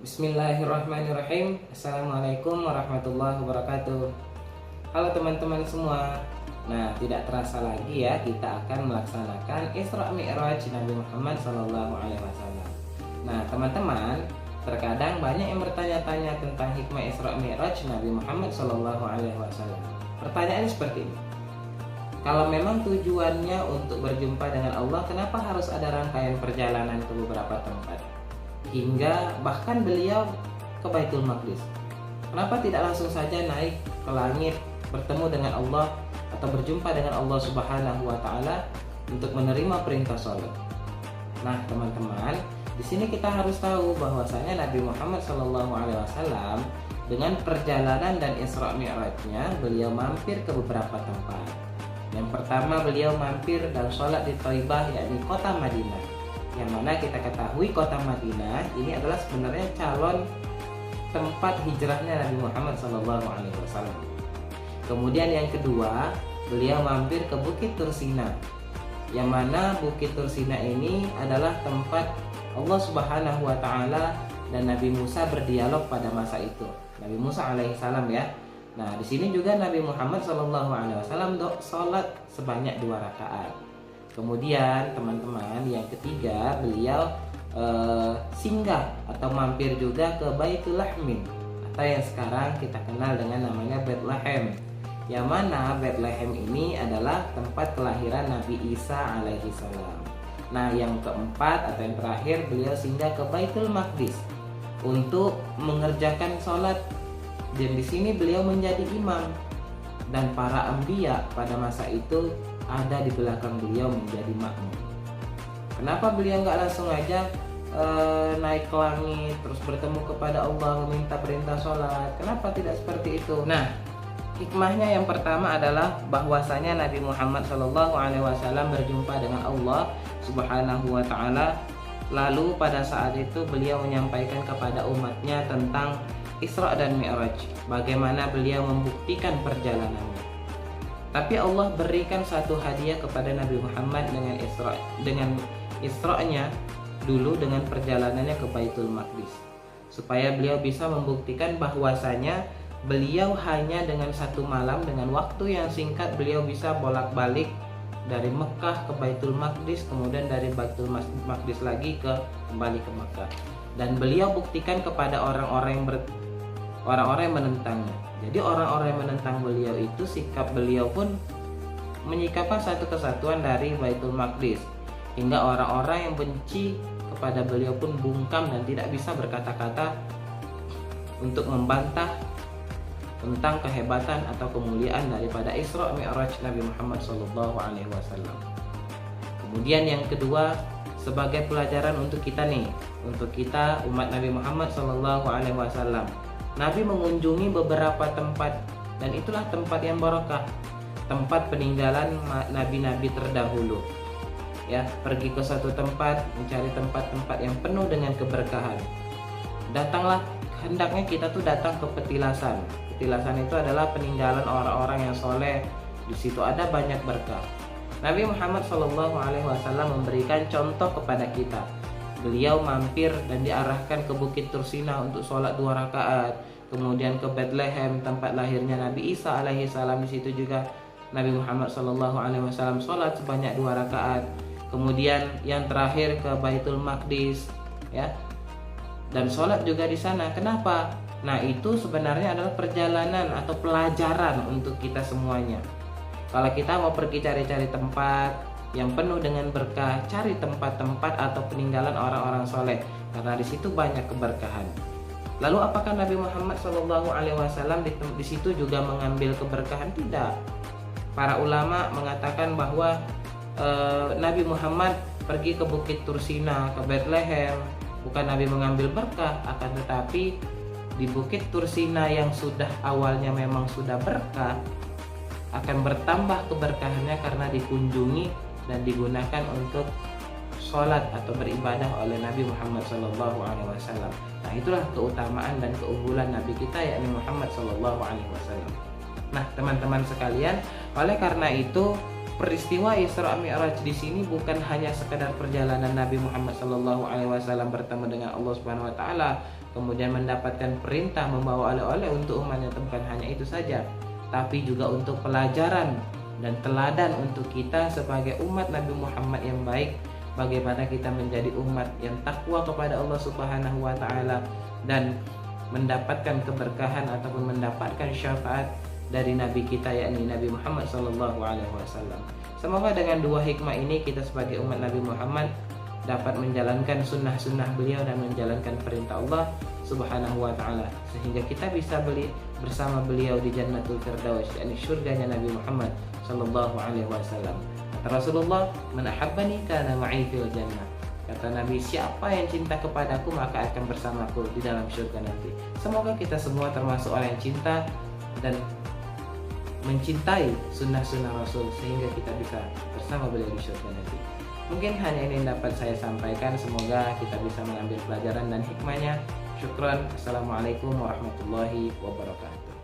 Bismillahirrahmanirrahim. Assalamualaikum warahmatullahi wabarakatuh. Halo teman-teman semua. Nah, tidak terasa lagi ya kita akan melaksanakan Isra Mi'raj Nabi Muhammad SAW. Nah, teman-teman, terkadang banyak yang bertanya-tanya tentang hikmah Isra Mi'raj Nabi Muhammad SAW. Pertanyaannya seperti ini. Kalau memang tujuannya untuk berjumpa dengan Allah, kenapa harus ada rangkaian perjalanan ke beberapa tempat? Hingga bahkan beliau ke Baitul Maqdis. Kenapa tidak langsung saja naik ke langit, bertemu dengan Allah atau berjumpa dengan Allah Subhanahu wa taala untuk menerima perintah salat? Nah, teman-teman, di sini kita harus tahu bahwasanya Nabi Muhammad SAW dengan perjalanan dan Isra Mi'rajnya beliau mampir ke beberapa tempat. Yang pertama, beliau mampir dan sholat di Thaibah, yakni kota Madinah. Yang mana kita ketahui kota Madinah ini adalah sebenarnya calon tempat hijrahnya Nabi Muhammad SAW. Kemudian yang kedua, beliau mampir ke Bukit Tursina. Yang mana Bukit Tursina ini adalah tempat Allah Subhanahu wa taala dan Nabi Musa berdialog pada masa itu. Nabi Musa alaihissalam ya. Nah, di sini juga Nabi Muhammad SAW sholat sebanyak 2 rakaat. Kemudian teman-teman, yang ketiga, beliau singgah atau mampir juga ke Baitul Lahmin, atau yang sekarang kita kenal dengan namanya Bethlehem. Yang mana Bethlehem ini adalah tempat kelahiran Nabi Isa alaihi salam. Nah, yang keempat atau yang terakhir, beliau singgah ke Baitul Maqdis untuk mengerjakan sholat. Dan di sini beliau menjadi imam, dan para anbiya pada masa itu ada di belakang beliau menjadi makmum. Kenapa beliau nggak langsung aja naik ke langit terus bertemu kepada Allah meminta perintah sholat? Kenapa tidak seperti itu? Nah, hikmahnya yang pertama adalah bahwasanya Nabi Muhammad SAW berjumpa dengan Allah Subhanahu wa taala. Lalu pada saat itu beliau menyampaikan kepada umatnya tentang Isra dan Mi'raj, bagaimana beliau membuktikan perjalanannya. Tapi Allah berikan satu hadiah kepada Nabi Muhammad dengan Isra-nya dulu, dengan perjalanannya ke Baitul Maqdis, supaya beliau bisa membuktikan bahwasanya beliau hanya dengan 1 malam, dengan waktu yang singkat, beliau bisa bolak-balik dari Mekah ke Baitul Maqdis, kemudian dari Baitul Maqdis lagi kembali ke Mekah. Dan beliau buktikan kepada orang-orang yang menentangnya. Jadi orang-orang yang menentang beliau itu, sikap beliau pun menyikapi satu kesatuan dari Baitul Maqdis, hingga orang-orang yang benci kepada beliau pun bungkam dan tidak bisa berkata-kata untuk membantah tentang kehebatan atau kemuliaan daripada Isra Mi'raj Nabi Muhammad SAW. Kemudian yang kedua, sebagai pelajaran untuk kita nih, untuk kita umat Nabi Muhammad SAW, Nabi mengunjungi beberapa tempat, dan itulah tempat yang barokah, tempat peninggalan nabi-nabi terdahulu. Ya, pergi ke suatu tempat, mencari tempat-tempat yang penuh dengan keberkahan. Datanglah, hendaknya kita tuh datang ke petilasan. Petilasan itu adalah peninggalan orang-orang yang soleh. Di situ ada banyak berkah. Nabi Muhammad SAW memberikan contoh kepada kita. Beliau mampir dan diarahkan ke Bukit Tursina untuk sholat 2 rakaat. Kemudian ke Bethlehem, tempat lahirnya Nabi Isa alaihi salam. Di situ juga Nabi Muhammad SAW sholat sebanyak 2 rakaat. Kemudian yang terakhir ke Baitul Maqdis, ya, dan sholat juga di sana. Kenapa? Nah, itu sebenarnya adalah perjalanan atau pelajaran untuk kita semuanya. Kalau kita mau pergi cari-cari tempat yang penuh dengan berkah, cari tempat-tempat atau peninggalan orang-orang soleh, karena di situ banyak keberkahan. Lalu apakah Nabi Muhammad SAW di situ juga mengambil keberkahan? Tidak. Para ulama mengatakan bahwa Nabi Muhammad pergi ke Bukit Tursina, ke Bethlehem, bukan Nabi mengambil berkah, akan tetapi di Bukit Tursina yang sudah awalnya memang sudah berkah, akan bertambah keberkahannya karena dikunjungi dan digunakan untuk sholat atau beribadah oleh Nabi Muhammad SAW. Nah, itulah keutamaan dan keunggulan Nabi kita, yakni Muhammad SAW. Nah, teman-teman sekalian, oleh karena itu peristiwa Isra Mi'raj di sini bukan hanya sekedar perjalanan Nabi Muhammad SAW bertemu dengan Allah Subhanahu wa taala, kemudian mendapatkan perintah membawa oleh-oleh untuk umatnya. Bukan hanya itu saja, tapi juga untuk pelajaran dan teladan untuk kita sebagai umat Nabi Muhammad yang baik, bagaimana kita menjadi umat yang takwa kepada Allah Subhanahu wa taala dan mendapatkan keberkahan ataupun mendapatkan syafaat dari Nabi kita, yakni Nabi Muhammad SAW. Semoga dengan dua hikmah ini kita sebagai umat Nabi Muhammad dapat menjalankan sunnah-sunnah beliau dan menjalankan perintah Allah Subhanahu wa taala, sehingga kita bisa bersama beliau di Jannatul Firdaus, yakni surganya Nabi Muhammad sallallahu alaihi wasallam. Kata Rasulullah, "Man ahabbani kana ma'i fil jannah." Kata Nabi, siapa yang cinta kepadaku maka akan bersamaku di dalam surga nanti. Semoga kita semua termasuk orang yang cinta dan mencintai sunnah-sunnah Rasul, sehingga kita bisa bersama beliau di surga nanti. Mungkin hanya ini yang dapat saya sampaikan. Semoga kita bisa mengambil pelajaran dan hikmahnya. Syukran. Assalamualaikum warahmatullahi wabarakatuh.